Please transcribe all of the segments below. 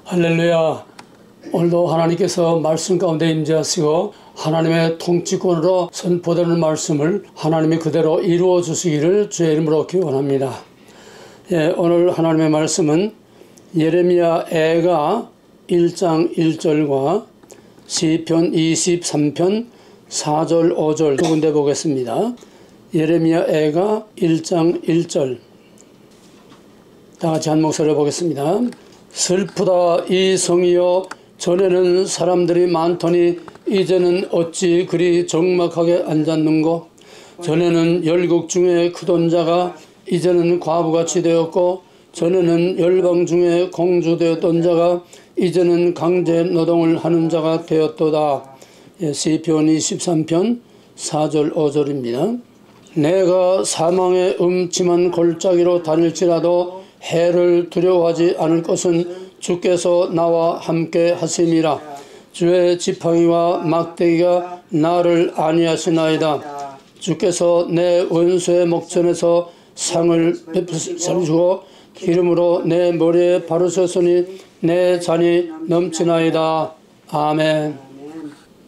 할렐루야. 오늘도 하나님께서 말씀 가운데 임재하시고 하나님의 통치권으로 선포되는 말씀을 하나님이 그대로 이루어 주시기를 주의 이름으로 기원합니다. 오늘 하나님의 말씀은 예레미야 애가 1장 1절과 시편 23편 4절 5절 두 군데 보겠습니다. 예레미야 애가 1장 1절 다같이 한 목소리로 보겠습니다. 슬프다 이 성이여, 전에는 사람들이 많더니 이제는 어찌 그리 적막하게 앉았는고. 전에는 열국 중에 크던 자가 이제는 과부같이 되었고, 전에는 열방 중에 공주되었던 자가 이제는 강제 노동을 하는 자가 되었도다. 시편 23편 4절 5절입니다. 내가 사망의 음침한 골짜기로 다닐지라도 해를 두려워하지 않을 것은 주께서 나와 함께 하심이라. 주의 지팡이와 막대기가 나를 안위하시나이다. 주께서 내 원수의 목전에서 상을 베푸시고 기름으로 내 머리에 바르셨으니 내 잔이 넘치나이다. 아멘.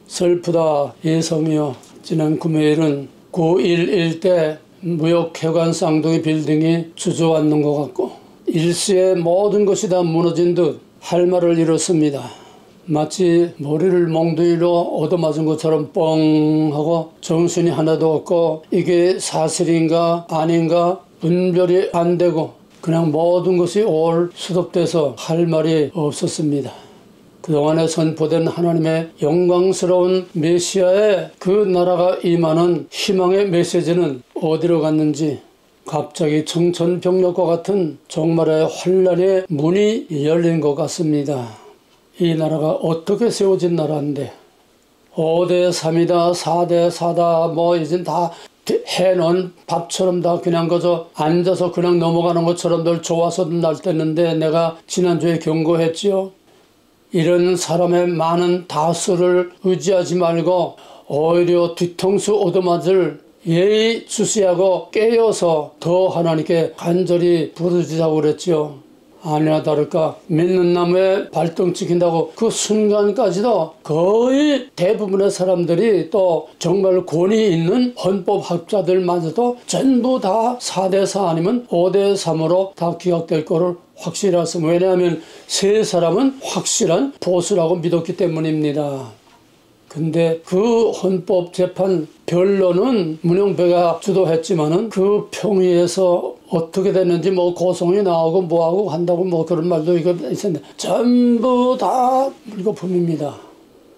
슬프다 이 성이여. 지난 금요일은 9.11 때 무역회관 쌍둥이 빌딩이 주저앉는 것 같고 일시에 모든 것이 다 무너진 듯 할 말을 잃었습니다. 마치 머리를 몽둥이로 얻어맞은 것처럼 뻥 하고 정신이 하나도 없고 이게 사실인가 아닌가 분별이 안 되고 그냥 모든 것이 올 수습돼서 할 말이 없었습니다. 그동안에 선포된 하나님의 영광스러운 메시아의 그 나라가 임하는 희망의 메시지는 어디로 갔는지, 갑자기 청천벽력과 같은 종말의 환란의 문이 열린 것 같습니다. 이 나라가 어떻게 세워진 나라인데 5대 3이다 4대 4다 뭐 이젠 다 해놓은 밥처럼 다 그냥 그저 앉아서 그냥 넘어가는 것처럼 늘 좋아서 날 때는데 내가 지난주에 경고했지요. 이런 사람의 많은 다수를 의지하지 말고 오히려 뒤통수 얻어맞을 예의주시하고 깨어서 더 하나님께 간절히 부르짖자고 그랬지요. 아니나 다를까 믿는 나무에 발등 찍힌다고 그 순간까지도 거의 대부분의 사람들이 또 정말 권위 있는 헌법학자들마저도 전부 다 4대4 아니면 5대3으로 다 기각될 거를 확실했습니다. 왜냐하면 세 사람은 확실한 보수라고 믿었기 때문입니다. 근데 그 헌법재판 변론은 문영배가 주도했지만은 그 평의에서 어떻게 됐는지 뭐 고성이 나오고 뭐하고 한다고 뭐 그런 말도 이거 있었는데 전부 다 물거품입니다.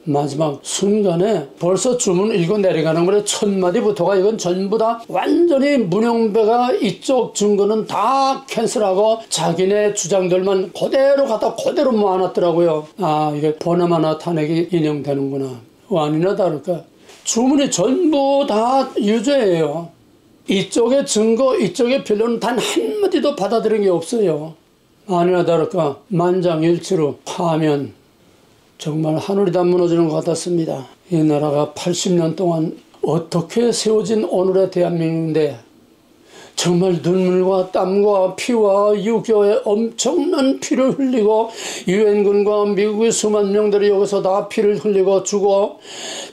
마지막 순간에 벌써 주문 읽고 내려가는 거래 첫 마디부터가 이건 전부 다 완전히 문영배가 이쪽 증거는 다 캔슬하고 자기네 주장들만 그대로 갖다 그대로 모아놨더라고요. 아 이게 보나마나 탄핵이 인용되는구나. 아니나 다를까 주문이 전부 다 유죄예요. 이쪽의 증거 이쪽의 변론은 단 한마디도 받아들인 게 없어요. 아니나 다를까 만장일치로 파면 정말 하늘이 다 무너지는 것 같았습니다. 이 나라가 80년 동안 어떻게 세워진 오늘의 대한민국인데 정말 눈물과 땀과 피와 유교의 엄청난 피를 흘리고 유엔군과 미국의 수만 명들이 여기서 다 피를 흘리고 죽어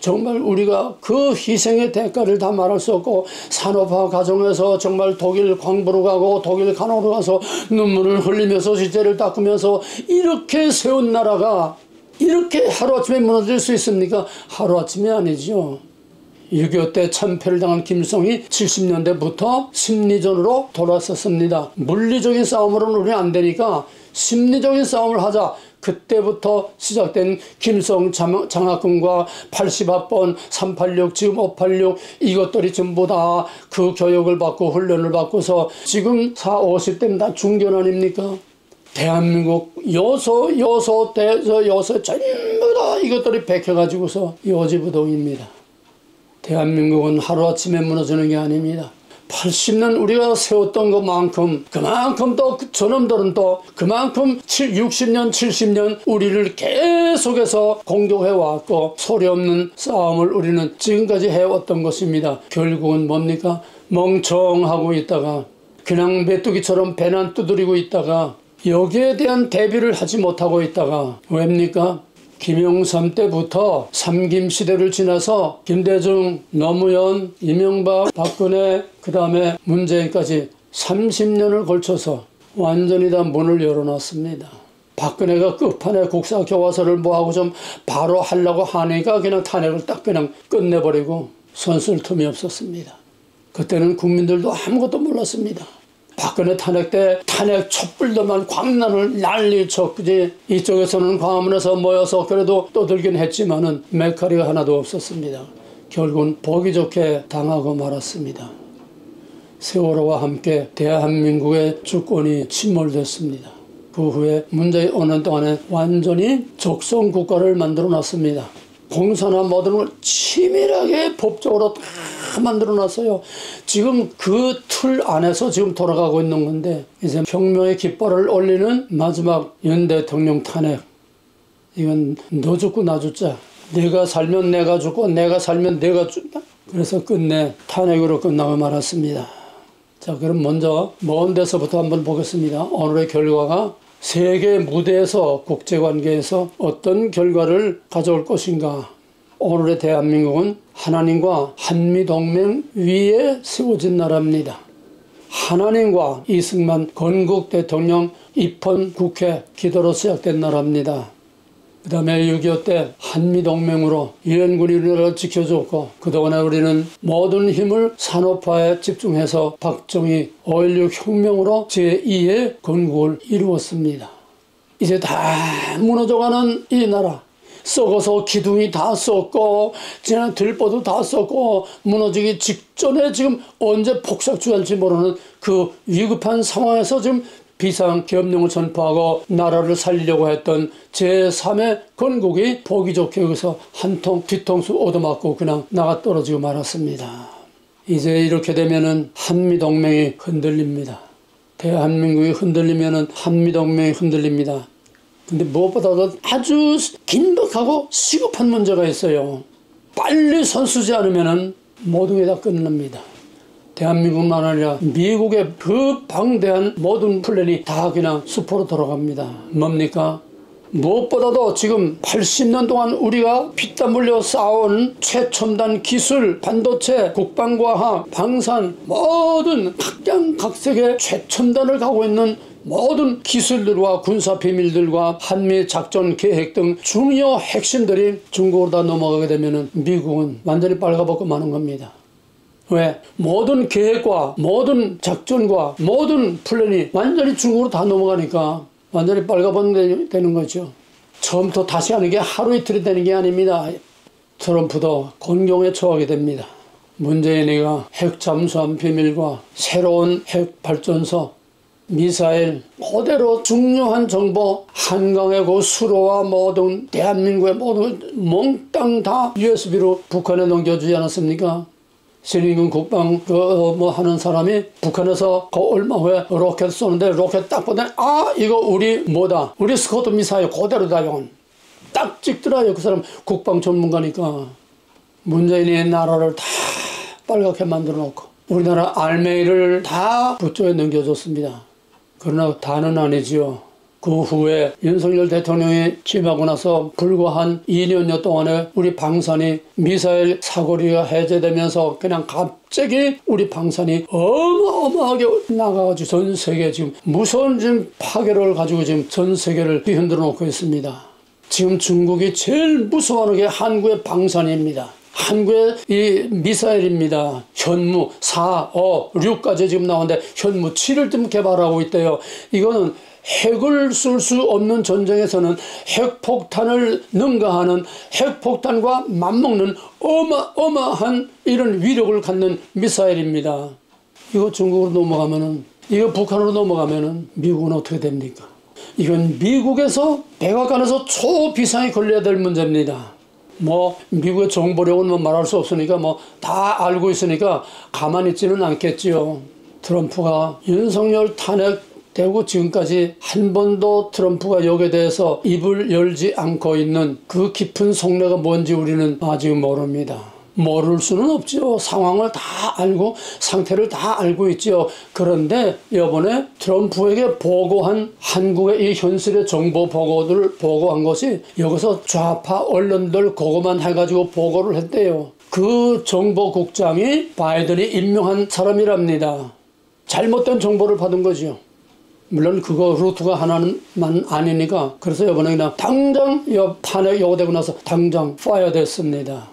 정말 우리가 그 희생의 대가를 다 말할 수 없고 산업화 과정에서 정말 독일 광부로 가고 독일 간호로 가서 눈물을 흘리면서 시체를 닦으면서 이렇게 세운 나라가 이렇게 하루아침에 무너질 수 있습니까? 하루아침이 아니죠. 6.25 때 참패를 당한 김일성이 70년대부터 심리전으로 돌아섰습니다. 물리적인 싸움으로는 우리는 안 되니까 심리적인 싸움을 하자. 그때부터 시작된 김일성 장학금과 80합본 386 지금 586 이것들이 전부 다 그 교육을 받고 훈련을 받고서 지금 40~50대면 다 중견 아닙니까? 대한민국 여소 전부 다 이것들이 베껴가지고서 요지부동입니다. 대한민국은 하루아침에 무너지는 게 아닙니다. 80년 우리가 세웠던 것만큼 그만큼 또 저놈들은 또 그만큼 60년 70년 우리를 계속해서 공격해왔고 소리 없는 싸움을 우리는 지금까지 해왔던 것입니다. 결국은 뭡니까? 멍청하고 있다가 그냥 메뚜기처럼 배만 두드리고 있다가 여기에 대한 대비를 하지 못하고 있다가 왜입니까? 김영삼 때부터 삼김시대를 지나서 김대중, 노무현, 이명박, 박근혜, 그 다음에 문재인까지 30년을 걸쳐서 완전히 다 문을 열어놨습니다. 박근혜가 끝판에 국사교과서를 뭐하고 좀 바로 하려고 하니까 그냥 탄핵을 딱 그냥 끝내버리고 손 쓸 틈이 없었습니다. 그때는 국민들도 아무것도 몰랐습니다. 박근혜 탄핵 때 탄핵 촛불들만 광란을 난리쳤지 이쪽에서는 광화문에서 모여서 그래도 떠들긴 했지만은 메카리가 하나도 없었습니다. 결국은 보기 좋게 당하고 말았습니다. 세월호와 함께 대한민국의 주권이 침몰됐습니다. 그 후에 문재인 5년 동안에 완전히 적성국가를 만들어놨습니다. 공사나 모든 걸 치밀하게 법적으로 다 만들어놨어요. 지금 그 틀 안에서 지금 돌아가고 있는 건데 이제 혁명의 깃발을 올리는 마지막 윤 대통령 탄핵. 이건 너 죽고 나 죽자. 내가 살면 내가 죽고 내가 살면 내가 죽다. 그래서 끝내 탄핵으로 끝나고 말았습니다. 자, 그럼 먼저 먼 데서부터 한번 보겠습니다. 오늘의 결과가 세계 무대에서 국제관계에서 어떤 결과를 가져올 것인가. 오늘의 대한민국은 하나님과 한미동맹 위에 세워진 나라입니다. 하나님과 이승만 건국 대통령 입헌 국회 기도로 시작된 나라입니다. 그 다음에 6.25 때 한미동맹으로 유엔군이 우리나라를 지켜줬고 그동안에 우리는 모든 힘을 산업화에 집중해서 박정희 5.16 혁명으로 제2의 건국을 이루었습니다. 이제 다 무너져가는 이 나라. 썩어서 기둥이 다 썩고 지난 들보도 다 썩고 무너지기 직전에 지금 언제 폭삭주할지 모르는 그 위급한 상황에서 지금 비상계엄령을 선포하고 나라를 살리려고 했던 제3의 건국이 보기 좋게 여기서 한통 뒤통수 얻어맞고 그냥 나가 떨어지고 말았습니다. 이제 이렇게 되면은 한미동맹이 흔들립니다. 대한민국이 흔들리면은 한미동맹이 흔들립니다. 근데 무엇보다도 아주 긴박하고 시급한 문제가 있어요. 빨리 손쓰지 않으면은 모든 게 다 끝납니다. 대한민국만 아니라 미국의 그 방대한 모든 플랜이 다 그냥 수포로 돌아갑니다. 뭡니까? 무엇보다도 지금 80년 동안 우리가 피땀 흘려 쌓아온 최첨단 기술, 반도체, 국방과학, 방산 모든 각양각색의 최첨단을 가고 있는 모든 기술들과 군사 비밀들과 한미 작전 계획 등 중요 핵심들이 중국으로 다 넘어가게 되면 미국은 완전히 빨가벗고 마는 겁니다. 왜? 모든 계획과 모든 작전과 모든 플랜이 완전히 중국으로 다 넘어가니까 완전히 빨가벗는 거죠. 처음부터 다시 하는 게 하루 이틀이 되는 게 아닙니다. 트럼프도 곤경에 처하게 됩니다. 문재인이가 핵 잠수함 비밀과 새로운 핵 발전소, 미사일, 그대로 중요한 정보, 한강의 그 수로와 모든 대한민국의 모든 몽땅 다 USB로 북한에 넘겨주지 않았습니까? 신인군 국방 하는 사람이 북한에서 그 얼마 후에 로켓 쏘는데 로켓 딱 보더니 아 이거 우리 뭐다 우리 스코트 미사일 그대로다 이건 딱 찍더라요. 그 사람 국방 전문가니까. 문재인이 나라를 다 빨갛게 만들어 놓고 우리나라 알맹이를 다 부처에 넘겨줬습니다. 그러나 다는 아니지요. 그 후에 윤석열 대통령이 취임하고 나서 불과 한 2년여 동안에 우리 방산이 미사일 사거리가 해제되면서 그냥 갑자기 우리 방산이 어마어마하게 나가가지고 전 세계 지금 무서운 지금 파괴를 가지고 지금 전 세계를 뒤흔들어 놓고 있습니다. 지금 중국이 제일 무서워하는 게 한국의 방산입니다. 한국의 이 미사일입니다. 현무 4, 5, 6까지 지금 나오는데 현무 7을 좀 개발하고 있대요. 이거는 핵을 쏠 수 없는 전쟁에서는 핵폭탄을 능가하는 핵폭탄과 맞먹는 어마어마한 이런 위력을 갖는 미사일입니다. 이거 중국으로 넘어가면은 이거 북한으로 넘어가면은 미국은 어떻게 됩니까? 이건 미국에서 백악관에서 초비상이 걸려야 될 문제입니다. 뭐 미국의 정보력은 뭐 말할 수 없으니까 뭐 다 알고 있으니까 가만히 있지는 않겠지요. 트럼프가 윤석열 탄핵되고 지금까지 한 번도 트럼프가 여기에 대해서 입을 열지 않고 있는 그 깊은 속내가 뭔지 우리는 아직 모릅니다. 모를 수는 없죠. 상황을 다 알고 상태를 다 알고 있죠. 그런데 이번에 트럼프에게 보고한 한국의 이 현실의 정보 보고들을 보고한 것이 여기서 좌파 언론들 그것만 해가지고 보고를 했대요. 그 정보국장이 바이든이 임명한 사람이랍니다. 잘못된 정보를 받은 거죠. 물론 그거 루트가 하나만 아니니까. 그래서 이번에 그냥 당장 탄핵 요구되고 나서 당장 파이어 됐습니다.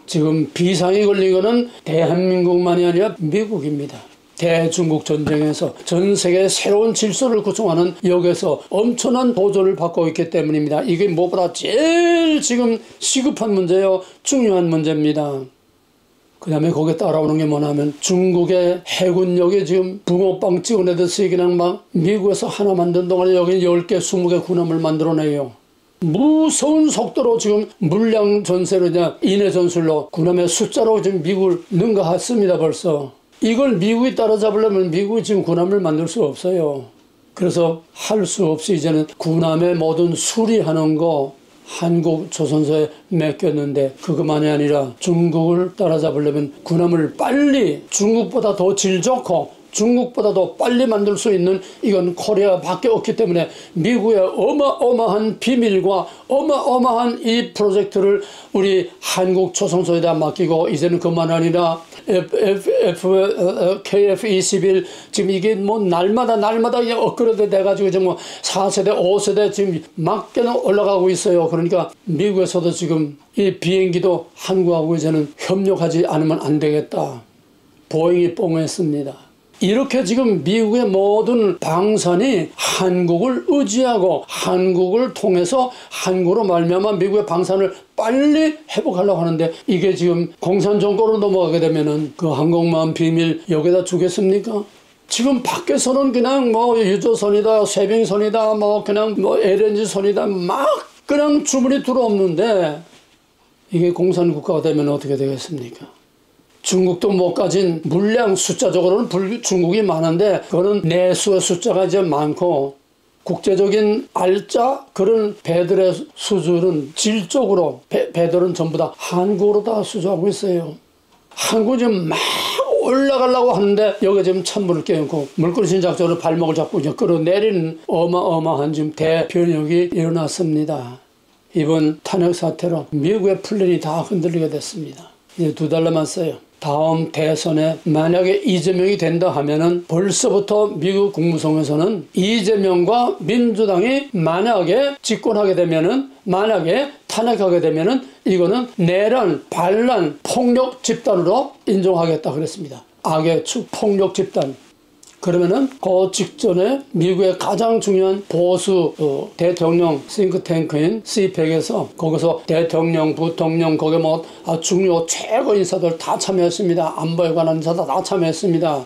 지금 비상이 걸린 거는 대한민국만이 아니라 미국입니다. 대중국 전쟁에서 전 세계의 새로운 질서를 구성하는 여기서 엄청난 도전을 받고 있기 때문입니다. 이게 무엇보다 제일 지금 시급한 문제요. 중요한 문제입니다. 그 다음에 거기에 따라오는 게 뭐냐면 중국의 해군력이 지금 붕어빵 찍어내듯이 그냥 막 미국에서 하나 만든 동안에 여기 10개, 20개 군함을 만들어내요. 무서운 속도로 지금 물량 전세로 인해 전술로 군함의 숫자로 지금 미국을 능가했습니다. 벌써. 이걸 미국이 따라잡으려면 미국이 지금 군함을 만들 수 없어요. 그래서 할 수 없이 이제는 군함의 모든 수리하는 거 한국 조선소에 맡겼는데 그것만이 아니라 중국을 따라잡으려면 군함을 빨리 중국보다 더 질 좋고 중국보다 더 빨리 만들 수 있는 이건 코리아밖에 없기 때문에 미국의 어마어마한 비밀과 어마어마한 이 프로젝트를 우리 한국 조선소에다 맡기고 이제는 그만 아니라 KF-21 지금 이게 뭐 날마다 이게 업그레이드 돼가지고 지금 뭐 4세대, 5세대 지금 막 올라가고 있어요. 그러니까 미국에서도 지금 이 비행기도 한국하고 이제는 협력하지 않으면 안 되겠다. 보잉이 뻥했습니다. 이렇게 지금 미국의 모든 방산이 한국을 의지하고 한국을 통해서 한국으로 말미암아 미국의 방산을 빨리 회복하려고 하는데 이게 지금 공산 정권으로 넘어가게 되면은 그 항공모함 비밀 여기다 주겠습니까? 지금 밖에서는 그냥 뭐 유조선이다, 쇄빙선이다, 뭐 그냥 뭐 LNG선이다 막 그냥 주문이 들어오는데 이게 공산 국가가 되면 어떻게 되겠습니까? 중국도 못 가진 물량 숫자적으로는 중국이 많은데 그거는 내수의 숫자가 이제 많고 국제적인 알짜 그런 배들의 수주는 질적으로 배들은 전부 다 한국으로 다 수주하고 있어요. 한국이 지금 막 올라가려고 하는데 여기 지금 찬물을 깨놓고 물그릇인 작전으로 발목을 잡고 이제 끌어내리는 어마어마한 지금 대변혁이 일어났습니다. 이번 탄핵 사태로 미국의 플랜이 다 흔들리게 됐습니다. 이제 2달 남았어요. 다음 대선에 만약에 이재명이 된다 하면은 벌써부터 미국 국무성에서는 이재명과 민주당이 만약에 집권하게 되면은 만약에 탄핵하게 되면은 이거는 내란, 반란, 폭력 집단으로 인정하겠다 그랬습니다. 악의 축, 폭력 집단. 그러면은 그 직전에 미국의 가장 중요한 보수 대통령 싱크탱크인 CPEC에서 거기서 대통령, 부통령 거기 뭐 중요 최고 인사들 다 참여했습니다. 안보에 관한 인사들 다 참여했습니다.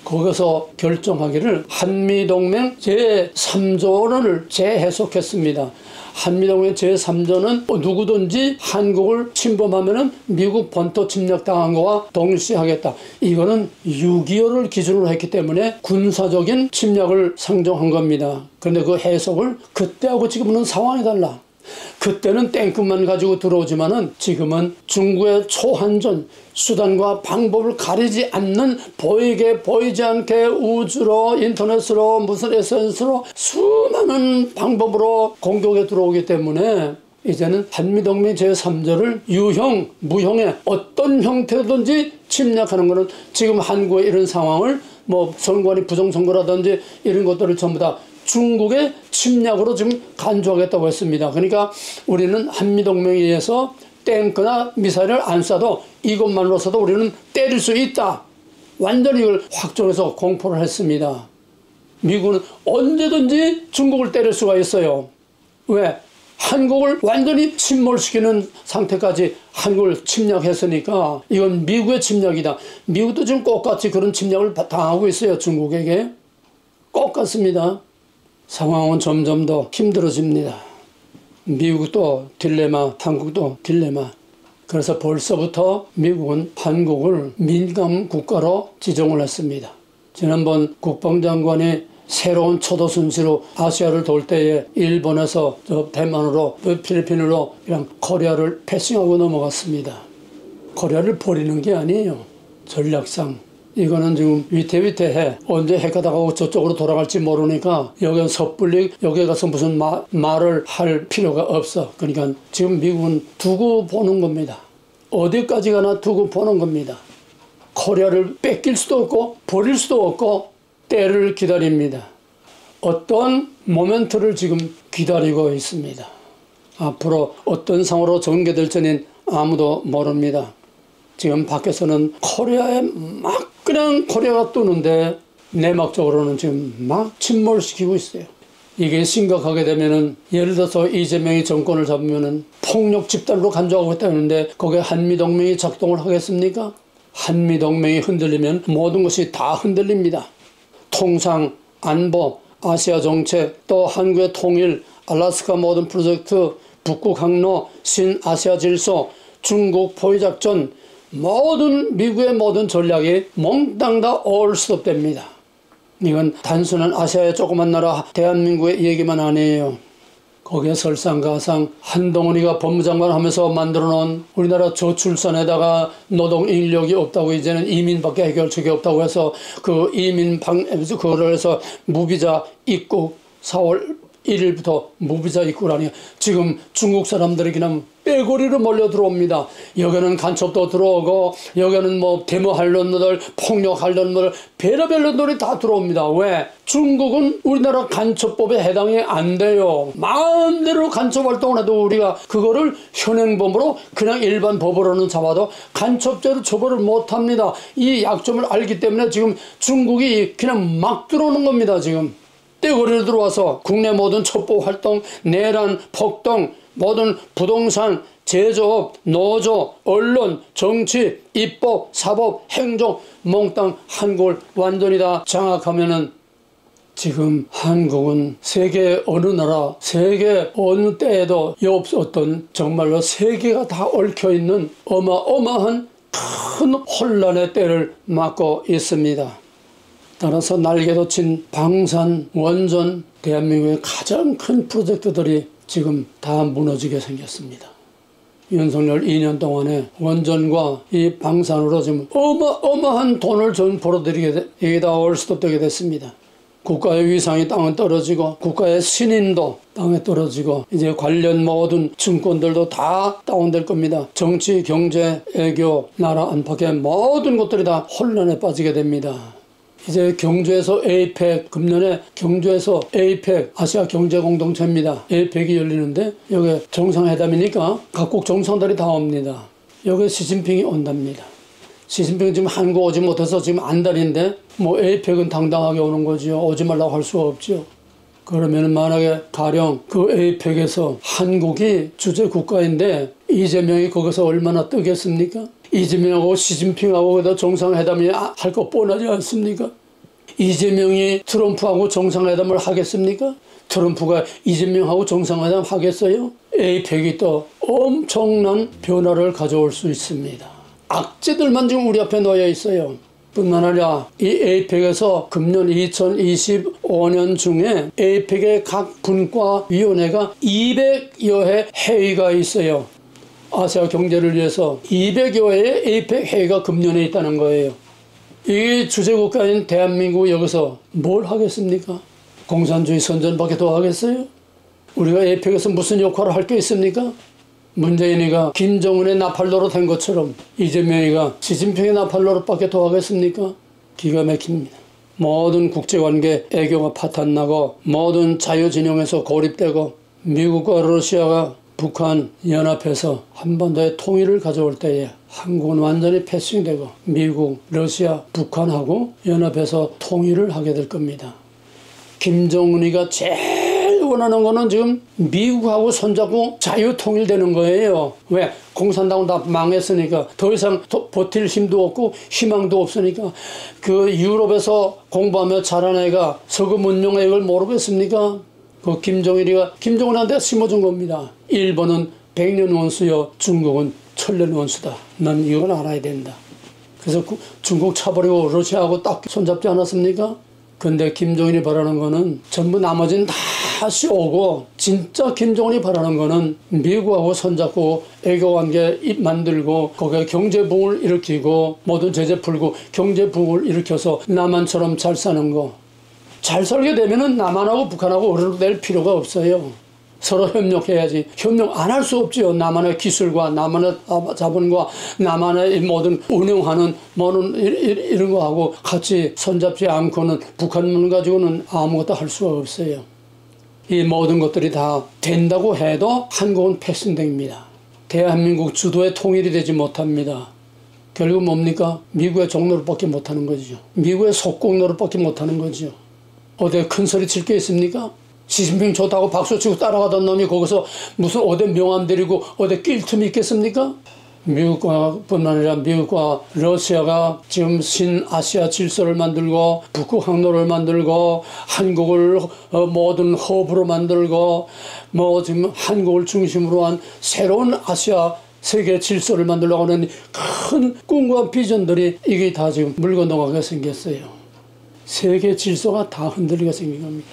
거기서 결정하기를 한미동맹 제3조론을 재해석했습니다. 한미동맹 제3조는 누구든지 한국을 침범하면은 미국 본토 침략당한 거와 동시하겠다. 이거는 6.25를 기준으로 했기 때문에 군사적인 침략을 상정한 겁니다. 그런데 그 해석을 그때하고 지금은 상황이 달라. 그때는 땡끝만 가지고 들어오지만은 지금은 중국의 초한전 수단과 방법을 가리지 않는 보이지 않게 우주로 인터넷으로 무슨 SNS로 수많은 방법으로 공격에 들어오기 때문에 이제는 한미동맹 제3조를 유형, 무형의 어떤 형태로든지 침략하는 것은 지금 한국의 이런 상황을 뭐 선관위 부정선거라든지 이런 것들을 전부 다 중국의 침략으로 지금 간주하겠다고 했습니다. 그러니까 우리는 한미동맹에 의해서 탱크나 미사일을 안 쏴도 이것만으로서도 우리는 때릴 수 있다. 완전히 이걸 확정해서 공포를 했습니다. 미국은 언제든지 중국을 때릴 수가 있어요. 왜? 한국을 완전히 침몰시키는 상태까지 한국을 침략했으니까 이건 미국의 침략이다. 미국도 지금 똑같이 그런 침략을 당하고 있어요. 중국에게. 똑같습니다. 상황은 점점 더 힘들어집니다. 미국도 딜레마, 한국도 딜레마. 그래서 벌써부터 미국은 한국을 민감 국가로 지정을 했습니다. 지난번 국방장관이 새로운 초도 순시로 아시아를 돌 때에 일본에서 대만으로 필리핀으로 그냥 코리아를 패싱하고 넘어갔습니다. 코리아를 버리는 게 아니에요. 전략상. 이거는 지금 위태위태해. 언제 해가 다가고 저쪽으로 돌아갈지 모르니까 여기는 섣불리 여기 가서 무슨 말을 할 필요가 없어. 그러니까 지금 미국은 두고 보는 겁니다. 어디까지 가나 두고 보는 겁니다. 코리아를 뺏길 수도 없고 버릴 수도 없고 때를 기다립니다. 어떤 모멘트를 지금 기다리고 있습니다. 앞으로 어떤 상황으로 전개될지는 아무도 모릅니다. 지금 밖에서는 코리아에 막 그냥 코리아가 뜨는데 내막적으로는 지금 막 침몰시키고 있어요. 이게 심각하게 되면은 예를 들어서 이재명이 정권을 잡으면은 폭력 집단으로 간주하고 있다는데 거기에 한미동맹이 작동을 하겠습니까? 한미동맹이 흔들리면 모든 것이 다 흔들립니다. 통상, 안보, 아시아 정책, 또 한국의 통일, 알래스카 모든 프로젝트, 북극 항로, 신아시아 질서, 중국 포위작전, 모든 미국의 모든 전략이 몽땅 다 all stop 됩니다. 이건 단순한 아시아의 조그만 나라 대한민국의 얘기만 아니에요. 거기에 설상가상 한동훈이가 법무장관 하면서 만들어 놓은 우리나라 저출산에다가 노동 인력이 없다고 이제는 이민밖에 해결책이 없다고 해서 그 이민 그거를 해서 무비자 입국 4월 1일부터 무비자 입국하니 지금 중국 사람들이 그냥 빼고리로 몰려 들어옵니다. 여기는 간첩도 들어오고 여기는 뭐 데모할 놈들 폭력할 놈들 별의별 놈들이 다 들어옵니다. 왜? 중국은 우리나라 간첩법에 해당이 안 돼요. 마음대로 간첩 활동을 해도 우리가 그거를 현행범으로 그냥 일반 법으로는 잡아도 간첩죄로 처벌을 못합니다. 이 약점을 알기 때문에 지금 중국이 그냥 막 들어오는 겁니다. 지금 떼거리로 들어와서 국내 모든 첩보 활동, 내란, 폭동, 모든 부동산, 제조업, 노조, 언론, 정치, 입법, 사법, 행정 몽땅 한국을 완전히 다 장악하면은 지금 한국은 세계 어느 나라, 세계 어느 때에도 없었던 정말로 세계가 다 얽혀있는 어마어마한 큰 혼란의 때를 맞고 있습니다. 따라서 날개도 친 방산, 원전, 대한민국의 가장 큰 프로젝트들이 지금 다 무너지게 생겼습니다. 윤석열 2년 동안에 원전과 이 방산으로 지금 어마어마한 돈을 전 벌어들이게 이게 다 올스톱되게 됐습니다. 국가의 위상이 땅에 떨어지고 국가의 신인도 땅에 떨어지고 이제 관련 모든 증권들도 다 다운될 겁니다. 정치, 경제, 애교, 나라 안팎의 모든 것들이 다 혼란에 빠지게 됩니다. 이제 경주에서 에이펙, 금년에 경주에서 에이펙, 아시아 경제공동체입니다. 에이펙이 열리는데 여기 정상회담이니까 각국 정상들이 다 옵니다. 여기 시진핑이 온답니다. 시진핑은 지금 한국 오지 못해서 지금 안달인데 뭐 에이펙은 당당하게 오는 거지요. 오지 말라고 할 수가 없죠. 그러면 만약에 가령 그 에이펙에서 한국이 주재 국가인데 이재명이 거기서 얼마나 뜨겠습니까? 이재명하고 시진핑하고 정상회담이 할 거 뻔하지 않습니까? 이재명이 트럼프하고 정상회담을 하겠습니까? 트럼프가 이재명하고 정상회담 하겠어요? 에이펙이 또 엄청난 변화를 가져올 수 있습니다. 악재들만 지금 우리 앞에 놓여 있어요. 뿐만 아니라 이 에이펙에서 금년 2025년 중에 에이펙의 각 분과위원회가 200여 회 회의가 있어요. 아시아 경제를 위해서 200여 회의 에이펙 회의가 금년에 있다는 거예요. 이 주재국가인 대한민국 여기서 뭘 하겠습니까? 공산주의 선전밖에 더 하겠어요? 우리가 에이펙에서 무슨 역할을 할 게 있습니까? 문재인이가 김정은의 나팔로로 된 것처럼 이재명이가 시진핑의 나팔로로밖에 더 하겠습니까? 기가 막힙니다. 모든 국제관계 애교가 파탄나고 모든 자유진영에서 고립되고 미국과 러시아가 북한 연합해서 한반도의 통일을 가져올 때에 한국은 완전히 패싱되고 미국, 러시아, 북한하고 연합해서 통일을 하게 될 겁니다. 김정은이가 제일 원하는 거는 지금 미국하고 손잡고 자유통일되는 거예요. 왜? 공산당은 다 망했으니까 더 이상 버틸 힘도 없고 희망도 없으니까. 그 유럽에서 공부하며 자란 애가 서구 문명의 이걸 모르겠습니까? 그 김정은한테 심어준 겁니다. 일본은 100년 원수요, 중국은 1000년 원수다. 넌 이걸 알아야 된다. 그래서 중국 차버리고 러시아하고 딱 손잡지 않았습니까? 근데 김정은이 바라는 거는 전부 나머지는 다 씌우고 진짜 김정은이 바라는 거는 미국하고 손잡고 애교관계 만들고 거기에 경제부흥을 일으키고 모든 제재 풀고 경제부흥을 일으켜서 남한처럼 잘 사는 거. 잘 살게 되면은 남한하고 북한하고 어려울 낼 필요가 없어요. 서로 협력해야지. 협력 안 할 수 없지요. 남한의 기술과 남한의 자본과 남한의 모든 운영하는 뭐는 이런 거 하고 같이 손잡지 않고는 북한만 가지고는 아무것도 할 수가 없어요. 이 모든 것들이 다 된다고 해도 한국은 패승됩니다. 대한민국 주도의 통일이 되지 못합니다. 결국 뭡니까? 미국의 종노릇밖에 못하는 거죠. 미국의 속국 노릇밖에 못하는 거죠. 어디 큰 소리 칠 게 있습니까? 시진핑 좋다고 박수치고 따라가던 놈이 거기서 무슨 어디 명함 데리고 어디 낄 틈이 있겠습니까? 미국과 뿐만 아니라 미국과 러시아가 지금 신아시아 질서를 만들고 북극 항로를 만들고 한국을 모든 허브로 만들고 뭐 지금 한국을 중심으로 한 새로운 아시아 세계 질서를 만들려고 하는 큰 꿈과 비전들이 이게 다 지금 물고 넘어가게 생겼어요. 세계 질서가 다 흔들리게 생긴 겁니다.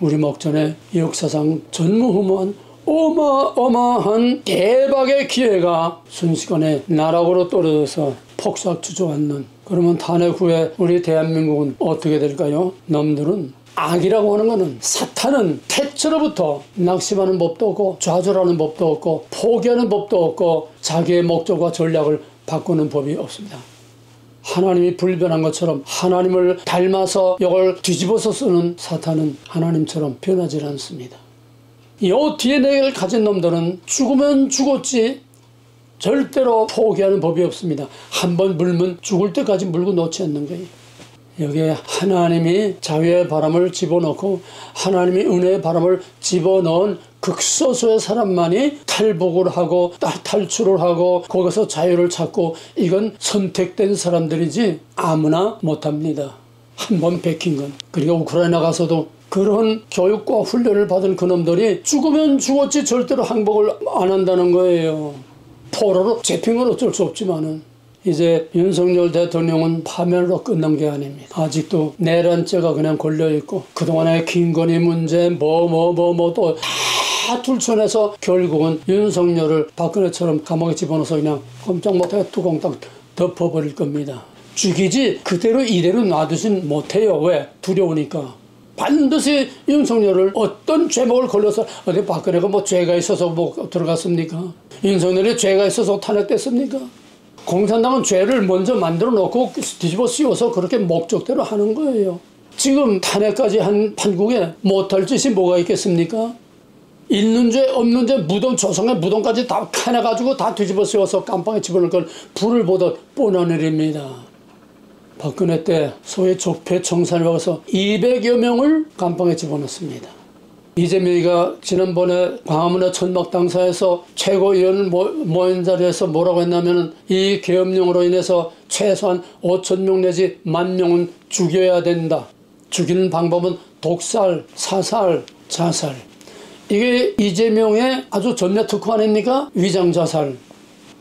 우리 목전에 역사상 전무후무한 어마어마한 대박의 기회가 순식간에 나락으로 떨어져서 폭삭 주저앉는. 그러면 탄핵 후에 우리 대한민국은 어떻게 될까요? 놈들은 악이라고 하는 것은 사탄은 태초로부터 낙심하는 법도 없고 좌절하는 법도 없고 포기하는 법도 없고 자기의 목적과 전략을 바꾸는 법이 없습니다. 하나님이 불변한 것처럼 하나님을 닮아서 이걸 뒤집어서 쓰는 사탄은 하나님처럼 변하지 않습니다. 이 DNA를 가진 놈들은 죽으면 죽었지 절대로 포기하는 법이 없습니다. 한번 물면 죽을 때까지 물고 놓지 않는 거예요. 여기에 하나님이 자유의 바람을 집어넣고 하나님이 은혜의 바람을 집어넣은 극소수의 사람만이 탈북을 하고 탈출을 하고 거기서 자유를 찾고 이건 선택된 사람들이지 아무나 못합니다. 한번 베낀 건. 그리고 우크라이나 가서도 그런 교육과 훈련을 받은 그놈들이 죽으면 죽었지 절대로 항복을 안 한다는 거예요. 포로로 잡힌 건 어쩔 수 없지만은 이제 윤석열 대통령은 파면으로 끝난 게 아닙니다. 아직도 내란죄가 그냥 걸려있고 그동안의 김건희 문제 또 다 둘쳐내서 결국은 윤석열을 박근혜처럼 감옥에 집어넣어서 그냥 꼼짝 못하게 뚜껑 딱 덮어버릴 겁니다. 죽이지 그대로 이대로 놔두진 못해요. 왜? 두려우니까. 반드시 윤석열을 어떤 죄목을 걸려서 어디 박근혜가 뭐 죄가 있어서 뭐 들어갔습니까? 윤석열이 죄가 있어서 탄핵됐습니까? 공산당은 죄를 먼저 만들어 놓고 뒤집어 씌워서 그렇게 목적대로 하는 거예요. 지금 탄핵까지 한 판국에 못할 짓이 뭐가 있겠습니까? 있는 죄 없는 죄 무덤 조상의 무덤까지 다 캐내가지고 다 뒤집어 씌워서 깜빵에 집어넣을 건 불을 보듯 뻔한 일입니다. 박근혜 때 소위 적폐청산을 박아서 200여 명을 감방에 집어넣습니다. 이재명이가 지난번에 광화문의 천막당사에서 최고위원 모인 자리에서 뭐라고 했냐면 이 계엄령으로 인해서 최소한 5,000명 내지 10,000명은 죽여야 된다. 죽이는 방법은 독살, 사살, 자살. 이게 이재명의 아주 전략 특허 아닙니까? 위장자살.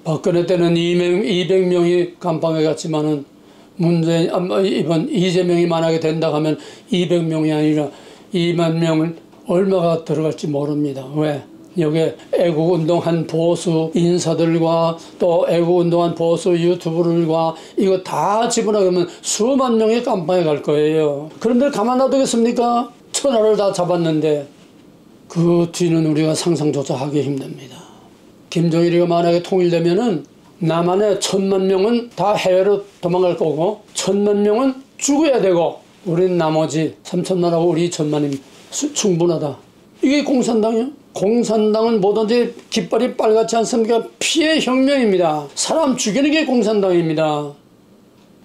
박근혜 때는 200명이 감방에 갔지만은 이번 이재명이 만약에 된다 하면 200명이 아니라 2만 명을 얼마가 들어갈지 모릅니다. 왜? 여기에 애국운동한 보수 인사들과 또 애국운동한 보수 유튜브들과 이거 다 집어넣으면 수만 명이 감방에 갈 거예요. 그런데 가만 놔두겠습니까? 천하를 다 잡았는데 그 뒤는 우리가 상상조차 하기 힘듭니다. 김정일이가 만약에 통일되면은 남한의 1,000만 명은 다 해외로 도망갈 거고 1,000만 명은 죽어야 되고 우린 나머지 3,000만하고 우리 2,000만이면 충분하다. 이게 공산당이요? 공산당은 뭐든지 깃발이 빨갛지 않습니까? 피해 혁명입니다. 사람 죽이는 게 공산당입니다.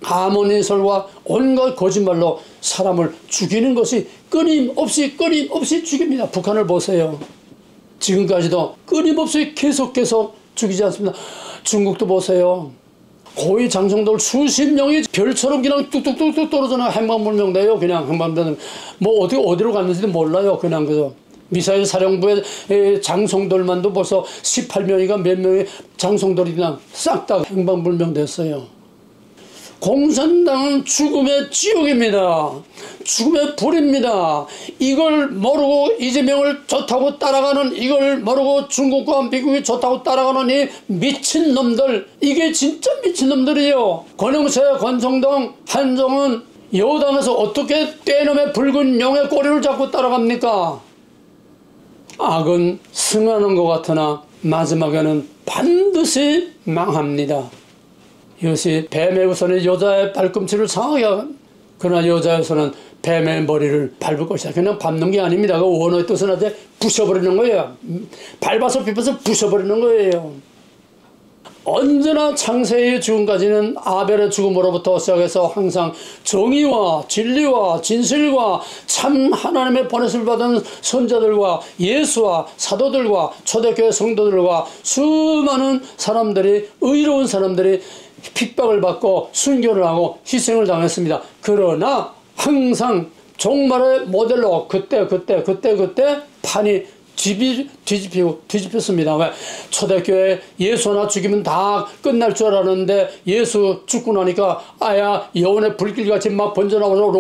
가문인설과 온갖 거짓말로 사람을 죽이는 것이 끊임없이 죽입니다. 북한을 보세요. 지금까지도 끊임없이 계속 죽이지 않습니다. 중국도 보세요. 고위 장성들 수십 명이 별처럼 그냥 뚝뚝뚝뚝 떨어져 행방불명돼요. 그냥 행방불명. 뭐 어디로 갔는지도 몰라요. 그냥 그저 미사일 사령부의 장성들만도 벌써 18명이가 몇 명의 장성들이 그냥 싹 다 행방불명됐어요. 공산당은 죽음의 지옥입니다. 죽음의 불입니다. 이걸 모르고 이재명을 좋다고 따라가는, 이걸 모르고 중국과 미국이 좋다고 따라가는 이 미친놈들, 이게 진짜 미친놈들이에요. 권영세, 권성동, 한정은 여당에서 어떻게 떼놈의 붉은 용의 꼬리를 잡고 따라갑니까? 악은 승하는 것 같으나 마지막에는 반드시 망합니다. 이것이 뱀의 우선은 여자의 발꿈치를 상하게 하고, 그러나 여자의 손은 뱀의 머리를 밟을 것이다. 그냥 밟는 게 아닙니다. 그 원어의 뜻은 아주 부셔버리는 거예요. 밟아서 빗어서 부셔버리는 거예요. 언제나 창세의 죽음까지는 아벨의 죽음으로부터 시작해서 항상 정의와 진리와 진실과 참 하나님의 보내심을 받은 선자들과 예수와 사도들과 초대교회 성도들과 수많은 사람들이, 의로운 사람들이 핍박을 받고 순교를 하고 희생을 당했습니다. 그러나 항상 종말의 모델로 그때 판이 뒤집혔습니다. 왜? 초대교회 예수 하나 죽이면 다 끝날 줄 알았는데 예수 죽고 나니까 아야 여원의 불길같이 막 번져나와서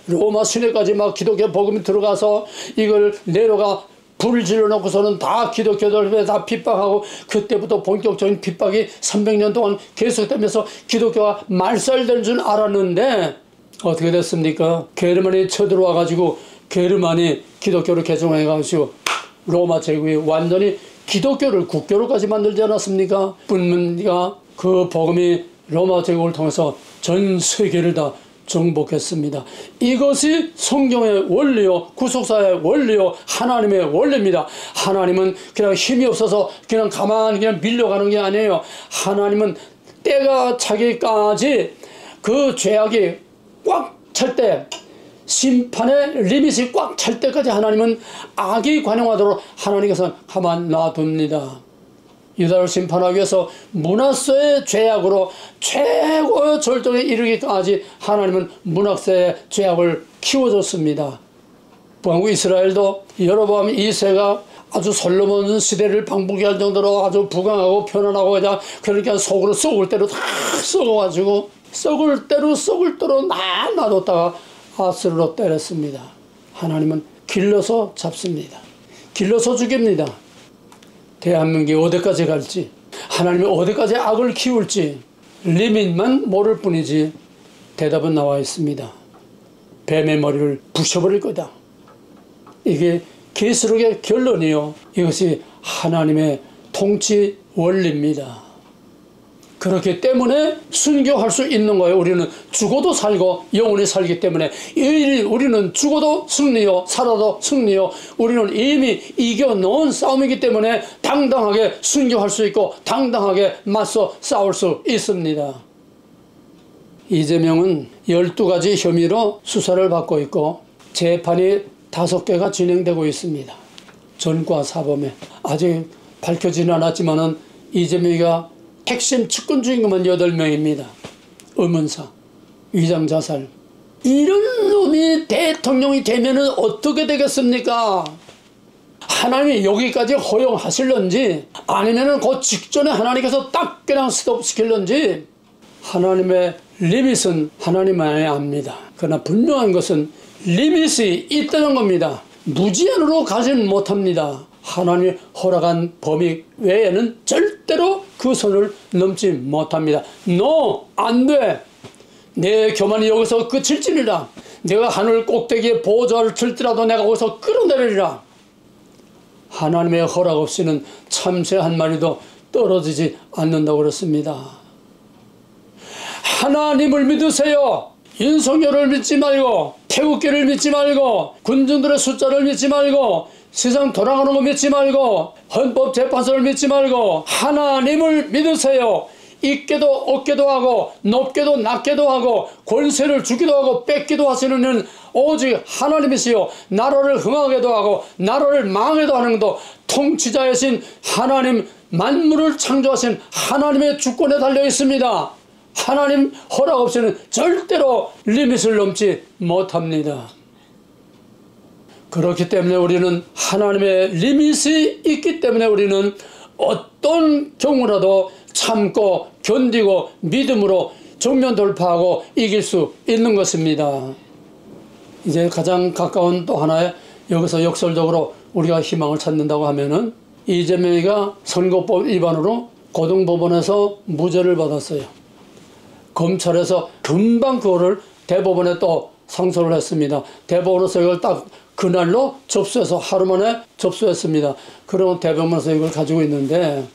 로마 시내까지 막 기독교 복음이 들어가서 이걸 내려가 불을 질러놓고서는 다 기독교들 다 핍박하고, 그때부터 본격적인 핍박이 300년 동안 계속되면서 기독교가 말살될 줄 알았는데 어떻게 됐습니까? 게르만이 쳐들어와가지고 게르만이 기독교를 개종해가지고 로마 제국이 완전히 기독교를 국교로까지 만들지 않았습니까? 뿐만 그 복음이 로마 제국을 통해서 전 세계를 다 정복했습니다. 이것이 성경의 원리요, 구속사의 원리요, 하나님의 원리입니다. 하나님은 그냥 힘이 없어서 그냥 가만히 그냥 밀려가는 게 아니에요. 하나님은 때가 차기까지 그 죄악이 꽉 찰 때, 심판의 리밋이 꽉 찰 때까지 하나님은 악이 관영하도록 하나님께서 가만 놔둡니다. 유다를 심판하기 위해서 므낫세의 죄악으로 최고의 절정에 이르기까지 하나님은 므낫세의 죄악을 키워줬습니다. 북왕국 이스라엘도 여로보암 2세가 아주 솔로몬 시대를 방불케 할 정도로 아주 부강하고 편안하고 그러니까 속으로 썩을 대로 다 썩어가지고 썩을 대로 놔뒀다가 아스르로 때렸습니다. 하나님은 길러서 잡습니다. 길러서 죽입니다. 대한민국이 어디까지 갈지, 하나님이 어디까지 악을 키울지 리밋만 모를 뿐이지 대답은 나와 있습니다. 뱀의 머리를 부셔버릴 거다. 이게 계시록의 결론이요, 이것이 하나님의 통치 원리입니다. 그렇기 때문에 순교할 수 있는 거예요. 우리는 죽어도 살고 영원히 살기 때문에 우리는 죽어도 승리요, 살아도 승리요. 우리는 이미 이겨놓은 싸움이기 때문에 당당하게 순교할 수 있고 당당하게 맞서 싸울 수 있습니다. 이재명은 12가지 혐의로 수사를 받고 있고 재판이 5개가 진행되고 있습니다. 전과 사범에 아직 밝혀지는 않았지만은 이재명이가 핵심 측근 주인공은 8명입니다. 의문사, 위장자살. 이런 놈이 대통령이 되면은 어떻게 되겠습니까? 하나님이 여기까지 허용하실런지 아니면은 그 직전에 하나님께서 딱 그냥 스톱시킬런지 하나님의 리밋은 하나님만이 압니다. 그러나 분명한 것은 리밋이 있다는 겁니다. 무제한으로 가지는 못합니다. 하나님이 허락한 범위 외에는 절대로 그 선을 넘지 못합니다. No! 안 돼! 내 교만이 여기서 끝일지니라. 내가 하늘 꼭대기에 보좌를 들더라도 내가 거기서 끌어내리라. 하나님의 허락 없이는 참새 한 마리도 떨어지지 않는다고 그랬습니다. 하나님을 믿으세요. 윤석열을 믿지 말고, 태극기를 믿지 말고, 군중들의 숫자를 믿지 말고, 세상 돌아가는 거 믿지 말고, 헌법재판소를 믿지 말고 하나님을 믿으세요. 있게도 없게도 하고 높게도 낮게도 하고 권세를 주기도 하고 뺏기도 하시는 이는 오직 하나님이시요, 나라를 흥하게도 하고 나라를 망하게도 하는 것도 통치자이신 하나님, 만물을 창조하신 하나님의 주권에 달려 있습니다. 하나님 허락 없이는 절대로 리밋을 넘지 못합니다. 그렇기 때문에 우리는 하나님의 리밋이 있기 때문에 우리는 어떤 경우라도 참고 견디고 믿음으로 정면 돌파하고 이길 수 있는 것입니다. 이제 가장 가까운 또 하나의 여기서 역설적으로 우리가 희망을 찾는다고 하면은 이재명이가 선거법 위반으로 고등법원에서 무죄를 받았어요. 검찰에서 금방 그거를 대법원에 또 상소를 했습니다. 대법원에서 이걸 딱 그날로 접수해서 하루 만에 접수했습니다. 그러면 대법원에서 이걸 가지고 있는데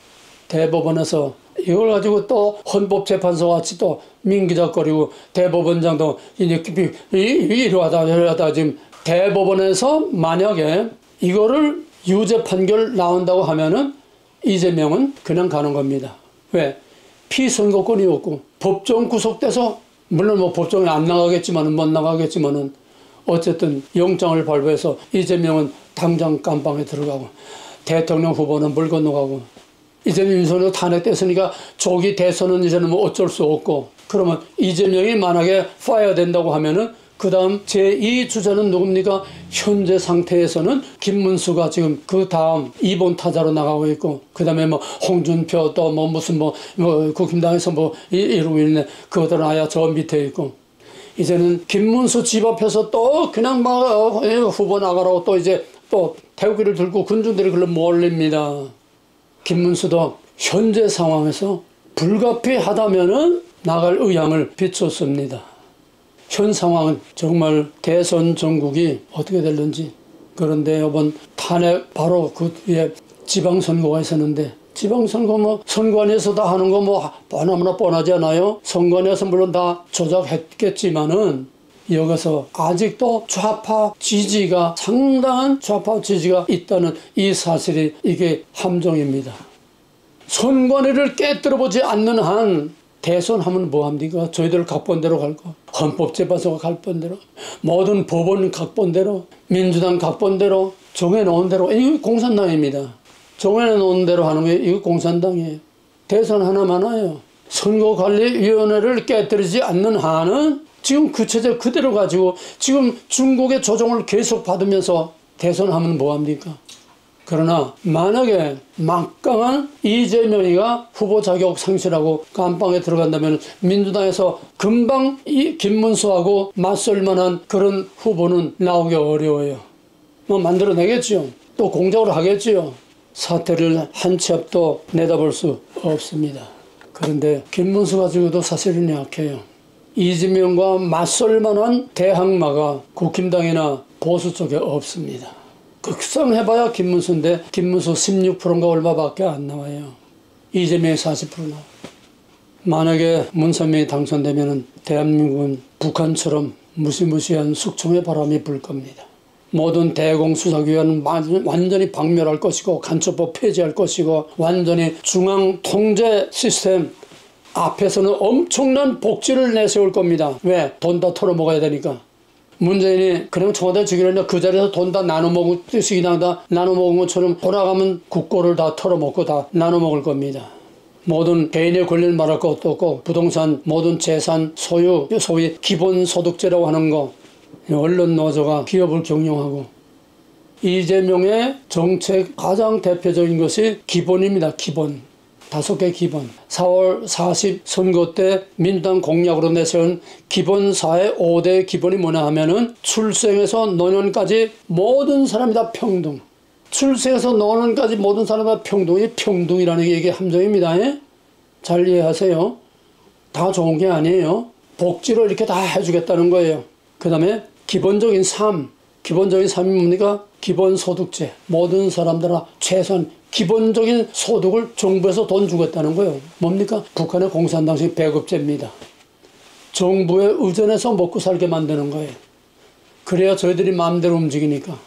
대법원에서 이걸 가지고 또 헌법재판소 같이 또 민기적거리고 대법원장도 이러하다 지금 대법원에서 만약에 이거를 유죄 판결 나온다고 하면은 이재명은 그냥 가는 겁니다. 왜? 피선거권이 없고 법정 구속돼서 물론 뭐 법정에 안 나가겠지만은 못 나가겠지만은 어쨌든 영장을 발부해서 이재명은 당장 감방에 들어가고 대통령 후보는 물 건너가고 이재명 윤석열 탄핵됐으니까 조기 대선은 이제는 뭐 어쩔 수 없고 그러면 이재명이 만약에 파이어 된다고 하면은 그 다음 제2주자는 누굽니까? 현재 상태에서는 김문수가 지금 그 다음 2번 타자로 나가고 있고 그 다음에 뭐 홍준표 또 뭐 무슨 뭐 국힘당에서 뭐 이러고 있네. 그것들은 아야 저 밑에 있고 이제는 김문수 집 앞에서 또 그냥 막 후보 나가라고 또 이제 또 태극기를 들고 군중들이 글로 몰립니다. 김문수도 현재 상황에서 불가피하다면은 나갈 의향을 비췄습니다. 현 상황은 정말 대선 전국이 어떻게 될는지 그런데 이번 탄핵 바로 그 뒤에 지방선거가 있었는데 지방선거 뭐 선관위에서 다 하는 거 뭐 너무나 뻔하지 않아요? 선관위에서 물론 다 조작했겠지만은 여기서 아직도 좌파 지지가 상당한 좌파 지지가 있다는 이 사실이 이게 함정입니다. 선관위를 깨뜨려보지 않는 한 대선하면 뭐합니까? 저희들 각본대로 갈 거. 헌법재판소가 각본대로. 모든 법원 각본대로. 민주당 각본대로. 정해놓은 대로. 이거 공산당입니다. 정해놓은 대로 하는 게 이거 공산당이에요. 대선 하나 많아요. 선거관리위원회를 깨뜨리지 않는 한은 지금 그 체제 그대로 가지고 지금 중국의 조종을 계속 받으면서 대선하면 뭐합니까? 그러나 만약에 막강한 이재명이가 후보 자격 상실하고 감방에 들어간다면 민주당에서 금방 이 김문수하고 맞설 만한 그런 후보는 나오기 어려워요. 뭐 만들어내겠지요. 또 공작을 하겠지요. 사태를 한 치 앞도 내다볼 수 없습니다. 그런데 김문수 가지고도 사실은 약해요. 이재명과 맞설 만한 대항마가 국힘당이나 보수 쪽에 없습니다. 극성해봐야 김문수인데 김문수 16%인가 얼마밖에 안 나와요. 이재명이 40% 나와요. 만약에 문선명이 당선되면 대한민국은 북한처럼 무시무시한 숙청의 바람이 불 겁니다. 모든 대공수사기관은 완전히 박멸할 것이고 간첩법 폐지할 것이고 완전히 중앙 통제 시스템 앞에서는 엄청난 복지를 내세울 겁니다. 왜? 돈 다 털어먹어야 되니까. 문재인이 그냥 청와대 주기로 했는데 그 자리에서 돈 다 나눠먹을 뜻이 그냥 다 나눠먹은 것처럼 돌아가면 국고를 다 털어먹고 다 나눠먹을 겁니다. 모든 개인의 권리를 말할 것도 없고 부동산 모든 재산 소유 소위 기본소득제라고 하는 거 언론 노조가 기업을 경영하고 이재명의 정책 가장 대표적인 것이 기본입니다. 기본. 5개 기본. 4월 40 선거 때 민주당 공약으로 내세운 기본사의 5대 기본이 뭐냐 하면은 출생에서 노년까지 모든 사람이 다 평등. 출생에서 노년까지 모든 사람이 다 평등이 평등이라는 게 이게 함정입니다. 예? 잘 이해하세요. 다 좋은 게 아니에요. 복지를 이렇게 다 해주겠다는 거예요. 그 다음에 기본적인 삶. 기본적인 삶이 뭡니까? 기본소득제. 모든 사람들은 최소한 기본적인 소득을 정부에서 돈 주겠다는 거예요. 뭡니까? 북한의 공산당식 배급제입니다. 정부에 의존해서 먹고 살게 만드는 거예요. 그래야 저희들이 마음대로 움직이니까.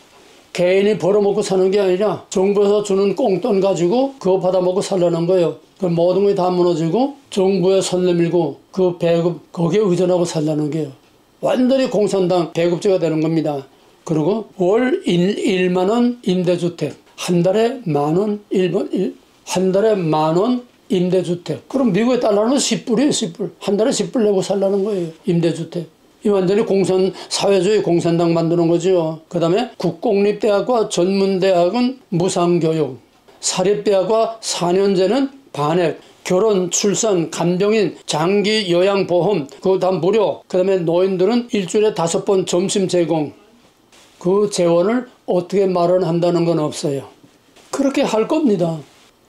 개인이 벌어먹고 사는 게 아니라 정부에서 주는 꽁돈 가지고 그거 받아먹고 살라는 거예요. 그 모든 게 다 무너지고 정부에 손 내밀고 그 배급 거기에 의존하고 살라는 거예요. 완전히 공산당 배급제가 되는 겁니다. 그리고 월 1만 원 임대주택. 한 달에 10,000원, 한 달에 10,000원 임대주택. 그럼 미국의 달러는 10불이에요, 10불. 한 달에 10불 내고 살라는 거예요, 임대주택. 이 완전히 사회주의 공산당 만드는 거죠. 그 다음에 국공립대학과 전문대학은 무상교육. 사립대학과 4년제는 반액, 결혼, 출산, 간병인, 장기 요양보험 그거 다 무료. 그 다음에 노인들은 일주일에 5번 점심 제공. 그 재원을 어떻게 마련한다는 건 없어요. 그렇게 할 겁니다.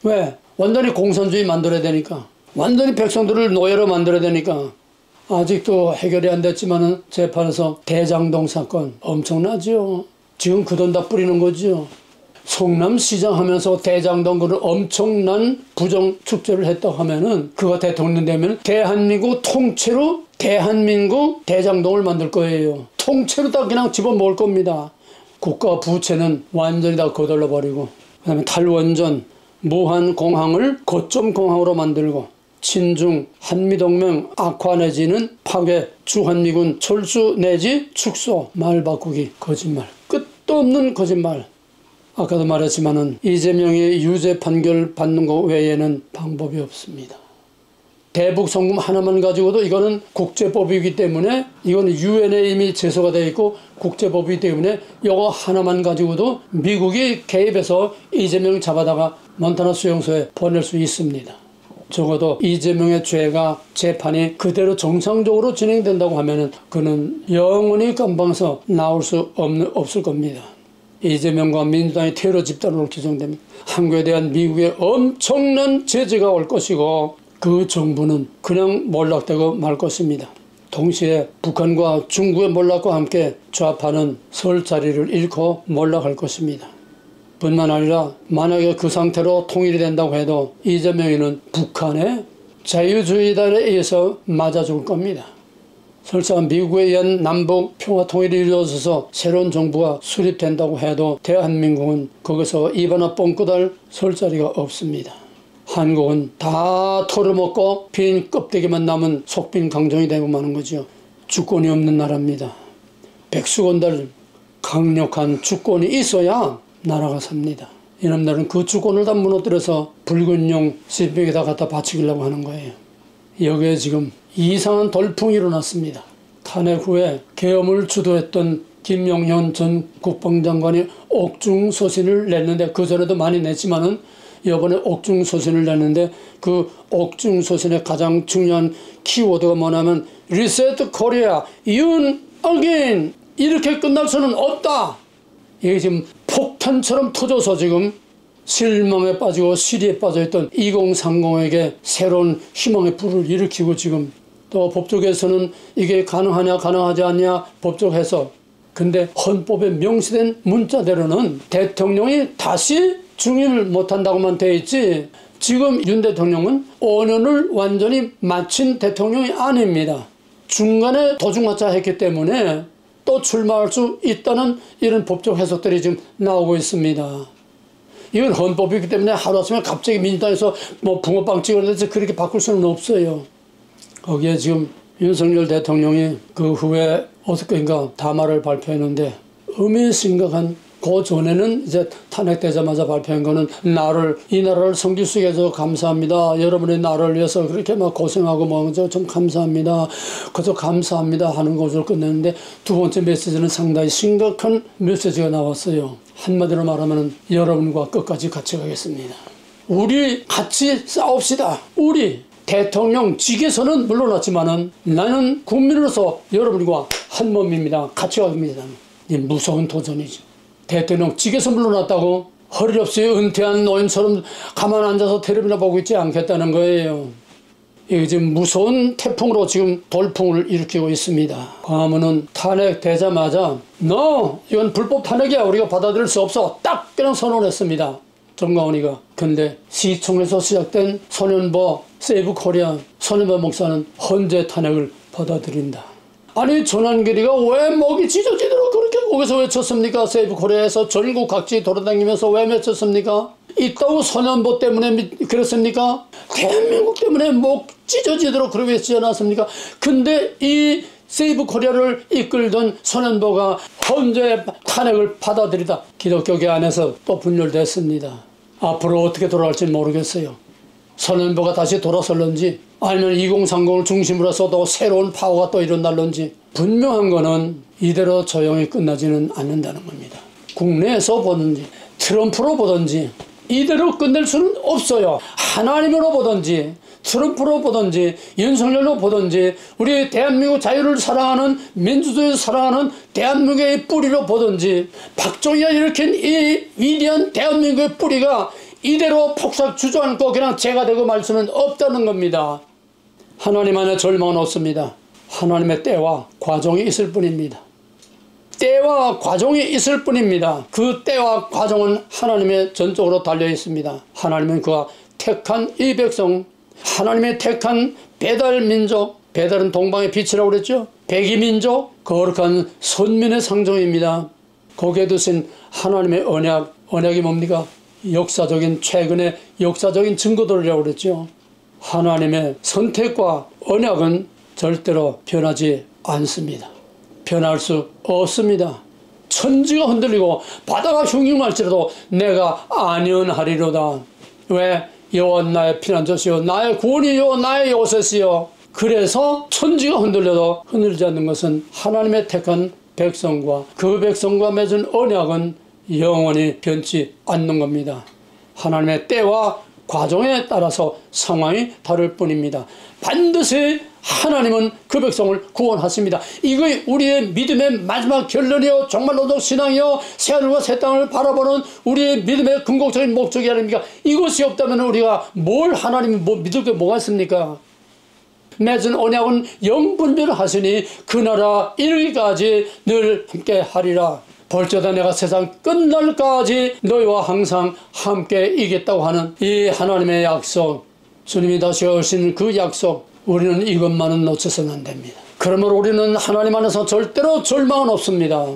왜? 완전히 공산주의 만들어야 되니까. 완전히 백성들을 노예로 만들어야 되니까. 아직도 해결이 안 됐지만 재판에서 대장동 사건 엄청나죠. 지금 그 돈 다 뿌리는 거죠. 성남시장 하면서 대장동 그런 엄청난 부정 축제를 했다고 하면은 그거 대통령 되면 대한민국 통째로 대한민국 대장동을 만들 거예요. 통째로 다 그냥 집어먹을 겁니다. 국가 부채는 완전히 다 거덜러 버리고, 그 다음에 탈원전, 무한공항을 거점공항으로 만들고, 친중, 한미동맹 악화 내지는 파괴, 주한미군 철수 내지 축소, 말 바꾸기, 거짓말. 끝도 없는 거짓말. 아까도 말했지만은 이재명이 유죄 판결 받는 것 외에는 방법이 없습니다. 대북 송금 하나만 가지고도 이거는 국제법이기 때문에, 이거는 유엔에 이미 제소가 되어 있고 국제법이기 때문에 이거 하나만 가지고도 미국이 개입해서 이재명 잡아다가 몬타나 수용소에 보낼 수 있습니다. 적어도 이재명의 죄가 재판이 그대로 정상적으로 진행된다고 하면은 그는 영원히 감방에서 나올 수 없을 겁니다. 이재명과 민주당이 테러 집단으로 규정됩니다. 한국에 대한 미국의 엄청난 제재가 올 것이고 그 정부는 그냥 몰락되고 말 것입니다. 동시에 북한과 중국의 몰락과 함께 좌파는 설 자리를 잃고 몰락할 것입니다. 뿐만 아니라 만약에 그 상태로 통일이 된다고 해도 이재명이는 북한의 자유주의단에 의해서 맞아 죽을 겁니다. 설사 미국에 의한 남북 평화 통일이 이루어져서 새로운 정부가 수립된다고 해도 대한민국은 거기서 입 하나 뻥끗할 설 자리가 없습니다. 한국은 다 털어먹고 빈 껍데기만 남은 속빈 강정이 되고 마는 거죠. 주권이 없는 나라입니다. 백수건들 강력한 주권이 있어야 나라가 삽니다. 이놈들은 그 주권을 다 무너뜨려서 붉은 용 CP에다 갖다 바치려고 하는 거예요. 여기에 지금 이상한 돌풍이 일어났습니다. 탄핵 후에 계엄을 주도했던 김용현 전 국방장관이 옥중서신을 냈는데, 그전에도 많이 냈지만은 이번에 옥중서신을 냈는데, 그 옥중서신의 가장 중요한 키워드가 뭐냐면 리셋 코리아, 윤 어게인, 이렇게 끝날 수는 없다. 이게 지금 폭탄처럼 터져서 지금 실망에 빠지고 시리에 빠져있던 2030에게 새로운 희망의 불을 일으키고, 지금 또 법조계에서는 이게 가능하냐 가능하지 않냐 법적 해석. 근데 헌법에 명시된 문자대로는 대통령이 다시 중임을 못한다고만 돼 있지, 지금 윤 대통령은 5년을 완전히 마친 대통령이 아닙니다. 중간에 도중하차 했기 때문에 또 출마할 수 있다는 이런 법적 해석들이 지금 나오고 있습니다. 이건 헌법이기 때문에 하루아침에 갑자기 민주당에서 뭐 붕어빵 찍어내서 그렇게 바꿀 수는 없어요. 거기에 지금 윤석열 대통령이 그 후에 어떻게인가 담화를 발표했는데, 의미심각한, 그 전에는 이제 탄핵되자마자 발표한 거는 이 나라를 섬길 수 있게 해서 감사합니다. 여러분의 나라를 위해서 그렇게 막 고생하고 뭐 좀 감사합니다. 그저 감사합니다 하는 것으로 끝냈는데, 두 번째 메시지는 상당히 심각한 메시지가 나왔어요. 한마디로 말하면 여러분과 끝까지 같이 가겠습니다. 우리 같이 싸웁시다. 우리 대통령 직에서는 물러났지만은 나는 국민으로서 여러분과 한 몸입니다. 같이 가겠습니다. 이 무서운 도전이죠. 대통령 직에서 물러났다고 허리 없이 은퇴한 노인처럼 가만 앉아서 텔레비나 보고 있지 않겠다는 거예요. 이게 지금 무서운 태풍으로 지금 돌풍을 일으키고 있습니다. 광화문은 탄핵되자마자 이건 불법 탄핵이야, 우리가 받아들일 수 없어, 딱 그냥 선언했습니다. 정광훈이가. 근데 시청에서 시작된 소년보 세이브 코리아 소년보 목사는 헌재 탄핵을 받아들인다. 아니 전환길이가 왜 목이 찢어지도록 그렇게 거기서 외쳤습니까? 세이브 코리아에서 전국 각지 돌아다니면서 왜 외쳤습니까? 이따구 소년보 때문에 그랬습니까? 대한민국 때문에 목 찢어지도록 그렇게 외치지 않았습니까? 근데 이 세이브 코리아를 이끌던 소년보가 헌재 탄핵을 받아들이다. 기독교계 안에서 또 분열됐습니다. 앞으로 어떻게 돌아갈지 모르겠어요. 소년보가 다시 돌아설런지 아니면 2030을 중심으로 해서 또 새로운 파워가 또 일어날런지, 분명한 거는 이대로 조용히 끝나지는 않는다는 겁니다. 국내에서 보든지 트럼프로 보든지 이대로 끝낼 수는 없어요. 하나님으로 보든지 트럼프로 보든지 윤석열로 보든지 우리 대한민국 자유를 사랑하는 민주주의를 사랑하는 대한민국의 뿌리로 보든지 박정희가 일으킨 이 위대한 대한민국의 뿌리가 이대로 폭삭 주저앉고 그냥 재가 되고 말 수는 없다는 겁니다. 하나님 안에 절망은 없습니다. 하나님의 때와 과정이 있을 뿐입니다. 때와 과정이 있을 뿐입니다. 그 때와 과정은 하나님의 전적으로 달려 있습니다. 하나님은 그가 택한 이 백성, 하나님의 택한 배달민족, 배달은 동방의 빛이라고 그랬죠. 백이민족, 거룩한 선민의 상징입니다. 거기에 두신 하나님의 언약이 뭡니까? 역사적인 최근의 역사적인 증거들이라고 그랬죠. 하나님의 선택과 언약은 절대로 변하지 않습니다. 변할 수 없습니다. 천지가 흔들리고 바다가 흉흉할지라도 내가 안연하리로다. 왜? 여호와 나의 피난처시요 나의 구원이요 나의 요새시요. 그래서 천지가 흔들려도 흔들리지 않는 것은 하나님의 택한 백성과 그 백성과 맺은 언약은 영원히 변치 않는 겁니다. 하나님의 때와 과정에 따라서 상황이 다를 뿐입니다. 반드시 하나님은 그 백성을 구원하십니다. 이것이 우리의 믿음의 마지막 결론이요 정말로도 신앙이요 새하늘과 새 땅을 바라보는 우리의 믿음의 궁극적인 목적이 아닙니까? 이것이 없다면 우리가 뭘 하나님이 믿을 게 뭐가 있습니까? 맺은 언약은 영분별하시니 그 나라 이르기까지 늘 함께 하리라. 벌저다 내가 세상 끝날까지 너희와 항상 함께 있겠다고 하는 이 하나님의 약속, 주님이 다시 오신 그 약속, 우리는 이것만은 놓쳐서는 안 됩니다. 그러므로 우리는 하나님 안에서 절대로 절망은 없습니다.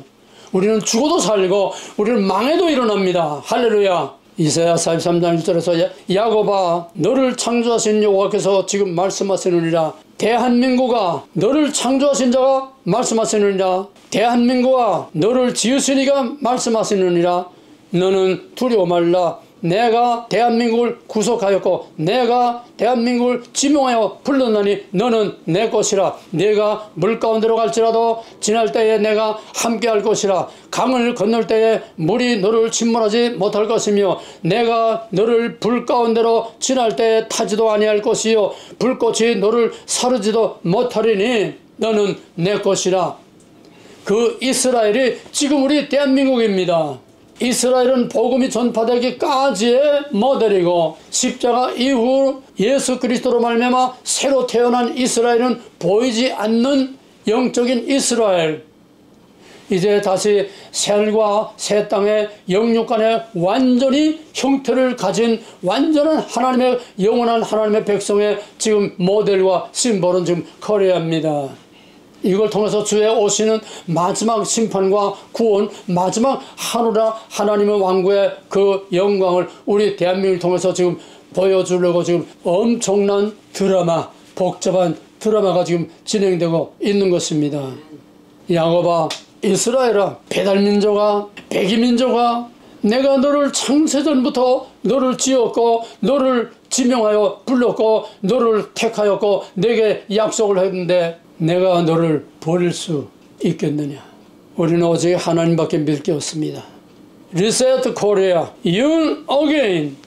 우리는 죽어도 살고 우리는 망해도 일어납니다. 할렐루야. 이사야 43장 1절에서 야곱아 너를 창조하신 여호와께서 지금 말씀하시느니라. 대한민국아 너를 창조하신 자가 말씀하시느니라. 대한민국아 너를 지으신 이가 말씀하시느니라. 너는 두려워 말라. 내가 대한민국을 구속하였고 내가 대한민국을 지명하여 불렀나니 너는 내 것이라. 내가 물 가운데로 갈지라도 지날 때에 내가 함께할 것이라. 강을 건널 때에 물이 너를 침몰하지 못할 것이며 내가 너를 불 가운데로 지날 때에 타지도 아니할 것이요 불꽃이 너를 사르지도 못하리니 너는 내 것이라. 그 이스라엘이 지금 우리 대한민국입니다. 이스라엘은 복음이 전파되기까지의 모델이고 십자가 이후 예수 그리스도로 말미암아 새로 태어난 이스라엘은 보이지 않는 영적인 이스라엘. 이제 다시 새하늘과 새 땅의 영육간에 완전히 형태를 가진 완전한 하나님의 영원한 하나님의 백성의 지금 모델과 심볼은 지금 커려합니다. 이걸 통해서 주의 오시는 마지막 심판과 구원, 마지막 하늘나 하나님의 왕국의 그 영광을 우리 대한민국을 통해서 지금 보여주려고 지금 엄청난 드라마, 복잡한 드라마가 지금 진행되고 있는 것입니다. 야곱아, 이스라엘아, 배달민족아, 백이민족아, 내가 너를 창세전부터 너를 지었고 너를 지명하여 불렀고 너를 택하였고 내게 약속을 했는데 내가 너를 버릴 수 있겠느냐? 우리는 오직 하나님밖에 믿을 게 없습니다. Reset Korea, Young Again.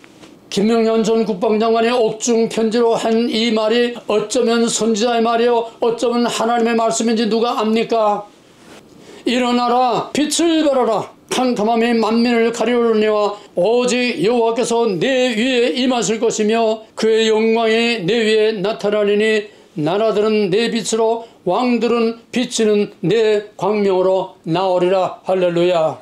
김영현 전 국방장관의 옥중 편지로 한 이 말이 어쩌면 선지자의 말이요 어쩌면 하나님의 말씀인지 누가 압니까? 일어나라, 빛을 발하라. 캄캄함이 만민을 가리우느니와 오직 여호와께서 내 위에 임하실 것이며 그의 영광이 내 위에 나타나리니 나라들은 내 빛으로 왕들은 비치는 내 광명으로 나오리라. 할렐루야.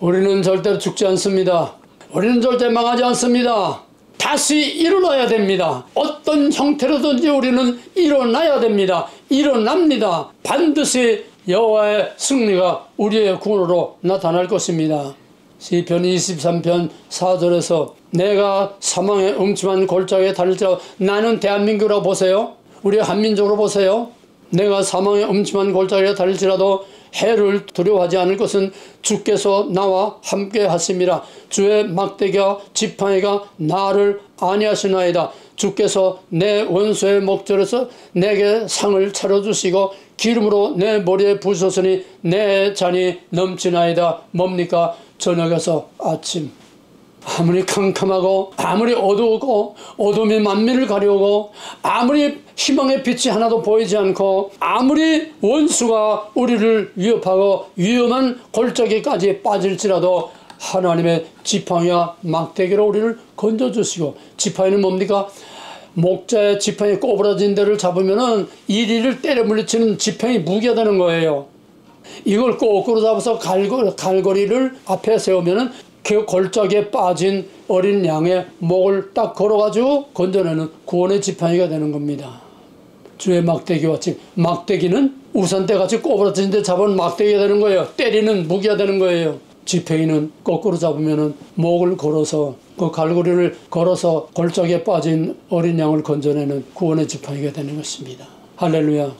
우리는 절대로 죽지 않습니다. 우리는 절대 망하지 않습니다. 다시 일어나야 됩니다. 어떤 형태로든지 우리는 일어나야 됩니다. 일어납니다. 반드시 여호와의 승리가 우리의 구원으로 나타날 것입니다. 시편 23편 4절에서 내가 사망의 음침한 골짜기에 다닐지라도 나는 대한민국이라고 보세요. 우리 한민족으로 보세요. 내가 사망의 음침한 골짜기에 다닐지라도 해를 두려워하지 않을 것은 주께서 나와 함께 하심이라. 주의 막대기와 지팡이가 나를 안위하시나이다. 주께서 내 원수의 목전에서 내게 상을 차려주시고 기름으로 내 머리에 부으셨으니 내 잔이 넘치나이다. 뭡니까? 저녁에서 아침. 아무리 캄캄하고 아무리 어두우고 어둠이 만민을 가려오고 아무리 희망의 빛이 하나도 보이지 않고 아무리 원수가 우리를 위협하고 위험한 골짜기까지 빠질지라도 하나님의 지팡이와 막대기로 우리를 건져주시고, 지팡이는 뭡니까? 목자의 지팡이 꼬부라진 데를 잡으면은 이리를 때려 물리치는 지팡이 무기가 되는 거예요. 이걸 거꾸로 잡아서 갈고리를 앞에 세우면은 그 골짜기에 빠진 어린 양의 목을 딱 걸어가지고 건져내는 구원의 지팡이가 되는 겁니다. 주의 막대기와 막대기는 우산대같이 꼬부라진 데 잡은 막대기가 되는 거예요. 때리는 무기가 되는 거예요. 지팡이는 거꾸로 잡으면은 목을 걸어서 그 갈고리를 걸어서 골짜기에 빠진 어린 양을 건져내는 구원의 지팡이가 되는 것입니다. 할렐루야.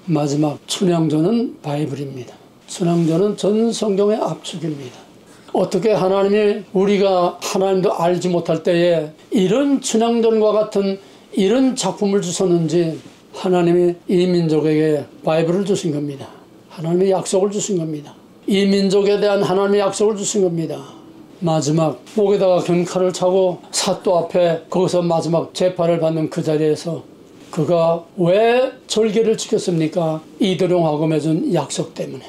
마지막 춘향전은 바이블입니다. 춘향전은 전 성경의 압축입니다. 어떻게 하나님이 우리가 하나님도 알지 못할 때에 이런 춘향전과 같은 이런 작품을 주셨는지 하나님이 이 민족에게 바이블을 주신 겁니다. 하나님의 약속을 주신 겁니다. 이 민족에 대한 하나님의 약속을 주신 겁니다. 마지막 목에다가 경칼을 차고 사또 앞에 거기서 마지막 재판을 받는 그 자리에서 그가 왜 절개를 지켰습니까? 이도령하고 맺은 약속 때문에.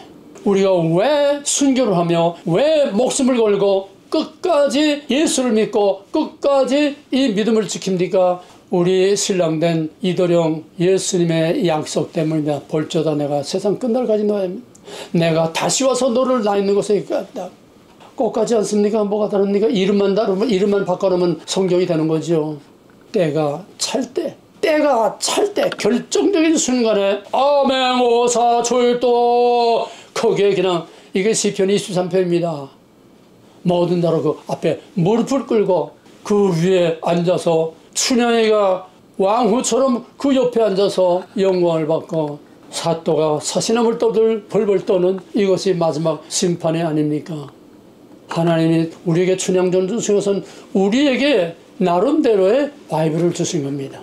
우리가 왜 순교를 하며 왜 목숨을 걸고 끝까지 예수를 믿고 끝까지 이 믿음을 지킵니까? 우리 신랑된 이도령 예수님의 약속 때문이다. 볼저다 내가 세상 끝날까지 내가 다시 와서 너를 나 있는 곳에 있겠다. 똑같지 않습니까? 뭐가 다릅니까? 이름만 바꿔놓으면 성경이 되는 거죠. 때가 찰 때 결정적인 순간에 아멘 오사 출도 거기에 그냥 이게 시편 23편입니다. 모든 나라 그 앞에 무릎을 꿇고 그 위에 앉아서 춘향이가 왕후처럼 그 옆에 앉아서 영광을 받고 사또가 사시나물 떠들 벌벌 떠는 이것이 마지막 심판이 아닙니까? 하나님이 우리에게 춘향전 주신 것은 우리에게 나름대로의 바이블을 주신 겁니다.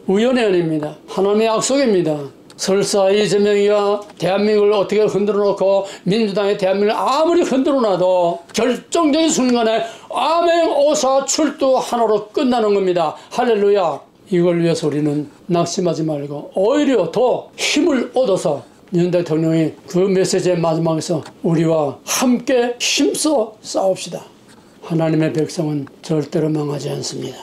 우연이 아닙니다. 하나님의 약속입니다. 설사 이재명이가 대한민국을 어떻게 흔들어 놓고 민주당의 대한민국을 아무리 흔들어 놔도 결정적인 순간에 아멘 오사 출두 하나로 끝나는 겁니다. 할렐루야. 이걸 위해서 우리는 낙심하지 말고 오히려 더 힘을 얻어서 윤 대통령이 그 메시지의 마지막에서 우리와 함께 힘써 싸웁시다. 하나님의 백성은 절대로 망하지 않습니다.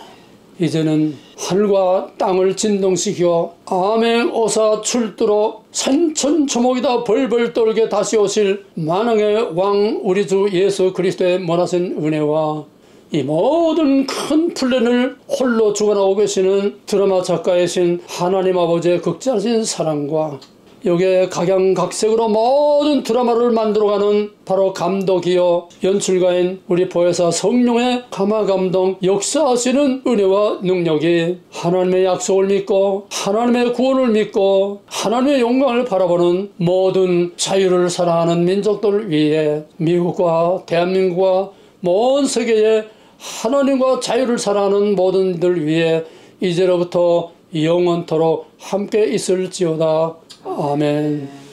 이제는 하늘과 땅을 진동시켜 아멘 오사 출두로 산천초목이다 벌벌 떨게 다시 오실 만왕의 왕 우리 주 예수 그리스도의 모나신 은혜와 이 모든 큰 플랜을 홀로 주관하고 계시는 드라마 작가이신 하나님 아버지의 극진하신 사랑과 여기에 각양각색으로 모든 드라마를 만들어가는 바로 감독이요 연출가인 우리 보혜사 성령의 감화감동 역사하시는 은혜와 능력이 하나님의 약속을 믿고 하나님의 구원을 믿고 하나님의 영광을 바라보는 모든 자유를 사랑하는 민족들 위해 미국과 대한민국과 먼 세계에 하나님과 자유를 사랑하는 모든 이들 위해 이제로부터 영원토록 함께 있을지어다. 아멘.